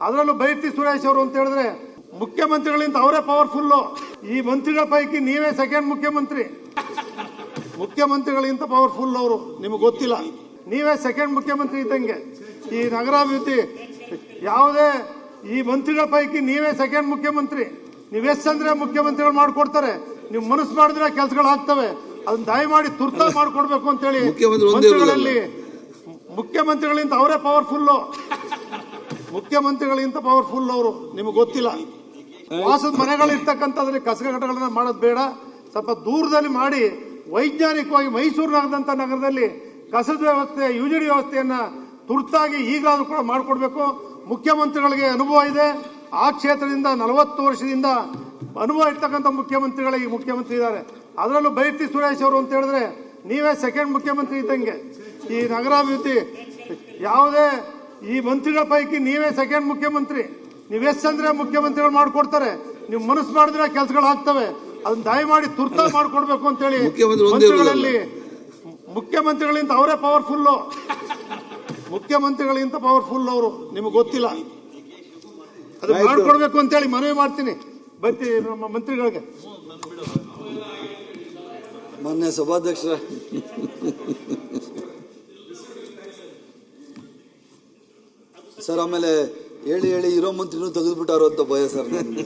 ಅದರಲ್ಲೂ ಬೈರತಿ ಸುರೇಶ್ ಅವರು ಅಂತ ಹೇಳಿದ್ರೆ ಮುಖ್ಯಮಂತ್ರಿಗಳಿಂದ ಅವರೇ ಪವರ್ಫುಲ್ಲು. ಈ ಮಂತ್ರಿಗಳ ಪೈಕಿ ನೀವೇ ಸೆಕೆಂಡ್ ಮುಖ್ಯಮಂತ್ರಿ. ಮುಖ್ಯಮಂತ್ರಿಗಳಿಂದ ಪವರ್ಫುಲ್ ಅವರು, ನಿಮಗೆ ಗೊತ್ತಿಲ್ಲ. ನೀವೇ ಸೆಕೆಂಡ್ ಮುಖ್ಯಮಂತ್ರಿ ಇದ್ದಂಗೆ ಈ ನಗರಾಭಿವೃದ್ಧಿ. ಯಾವುದೇ ಈ ಮಂತ್ರಿಗಳ ಪೈಕಿ ನೀವೇ ಸೆಕೆಂಡ್ ಮುಖ್ಯಮಂತ್ರಿ. ನೀವು ಎಸ್ ಅಂದ್ರೆ ಮುಖ್ಯಮಂತ್ರಿಗಳು ಮಾಡ್ಕೊಡ್ತಾರೆ, ನೀವು ಮನಸ್ಸು ಮಾಡಿದ್ರೆ ಕೆಲಸಗಳು ಆಗ್ತವೆ. ಅದನ್ನ ದಯಮಾಡಿ ತುರ್ತಾಗಿ ಮಾಡ್ಕೊಡ್ಬೇಕು ಅಂತೇಳಿ ಮಂತ್ರಿಗಳಲ್ಲಿ ಮುಖ್ಯಮಂತ್ರಿಗಳಿಂದ ಅವರೇ ಪವರ್ಫುಲ್ಲು. ಮುಖ್ಯಮಂತ್ರಿಗಳಿಂದ ಪವರ್ಫುಲ್ ಅವರು, ನಿಮಗೆ ಗೊತ್ತಿಲ್ಲ. ವಾಸದ ಮನೆಗಳು ಇರ್ತಕ್ಕಂಥದ್ರಲ್ಲಿ ಕಸ ಘಟಕಗಳನ್ನ ಮಾಡೋದು ಬೇಡ, ಸ್ವಲ್ಪ ದೂರದಲ್ಲಿ ಮಾಡಿ ವೈಜ್ಞಾನಿಕವಾಗಿ ಮೈಸೂರು ನಗರದಲ್ಲಿ ಕಸದ ವ್ಯವಸ್ಥೆ, ಯುಜಿಡಿ ವ್ಯವಸ್ಥೆಯನ್ನ ತುರ್ತಾಗಿ ಈಗಲಾದ್ರೂ ಕೂಡ ಮಾಡಿಕೊಡ್ಬೇಕು. ಮುಖ್ಯಮಂತ್ರಿಗಳಿಗೆ ಅನುಭವ ಇದೆ, ಆ ಕ್ಷೇತ್ರದಿಂದ 40 ವರ್ಷದಿಂದ ಅನುಭವ ಇರ್ತಕ್ಕಂಥ ಮುಖ್ಯಮಂತ್ರಿಗಳಿಗೆ ಈಗ ಮುಖ್ಯಮಂತ್ರಿ ಇದ್ದಾರೆ. ಅದರಲ್ಲೂ ಬೈರತಿ ಸುರೇಶ್ ಅವರು ಅಂತ ಹೇಳಿದ್ರೆ ನೀವೇ ಸೆಕೆಂಡ್ ಮುಖ್ಯಮಂತ್ರಿ ಇದ್ದಂಗೆ ಈ ನಗರಾಭಿವೃದ್ಧಿ. ಯಾವುದೇ ಈ ಮಂತ್ರಿಗಳ ಪೈಕಿ ನೀವೇ ಸೆಕೆಂಡ್ ಮುಖ್ಯಮಂತ್ರಿ. ನೀವು ಎಸ್ ಅಂದ್ರೆ ಮುಖ್ಯಮಂತ್ರಿಗಳು ಮಾಡ್ಕೊಡ್ತಾರೆ, ನೀವು ಮನಸ್ಸು ಮಾಡಿದ್ರೆ ಕೆಲಸಗಳು ಆಗ್ತವೆ. ಅದನ್ನ ದಯಮಾಡಿ ತುರ್ತಾಗಿ ಮಾಡ್ಕೊಡ್ಬೇಕು ಅಂತೇಳಿ ಮಂತ್ರಿಗಳಲ್ಲಿ ಮುಖ್ಯಮಂತ್ರಿಗಳಿಂದ ಅವರೇ ಪವರ್ಫುಲ್ಲು. ಮುಖ್ಯಮಂತ್ರಿಗಳಿಂದ ಪವರ್ಫುಲ್ ಅವರು, ನಿಮಗೆ ಗೊತ್ತಿಲ್ಲ. ಅದು ಮಾಡ್ಕೊಡ್ಬೇಕು ಅಂತೇಳಿ ಮನವಿ ಮಾಡ್ತೀನಿ ಬರ್ತಿ ನಮ್ಮ ಮಂತ್ರಿಗಳಿಗೆ. ಮಾನ್ಯ ಸಭಾಧ್ಯಕ್ಷರ, ಸರ್ ಆಮೇಲೆ ಹೇಳಿ ಇರೋ ಮಂತ್ರಿನೂ ತೆಗೆದುಬಿಟ್ಟಾರೋ ಅಂತ ಭಯ ಸರ್ ನನಗೆ.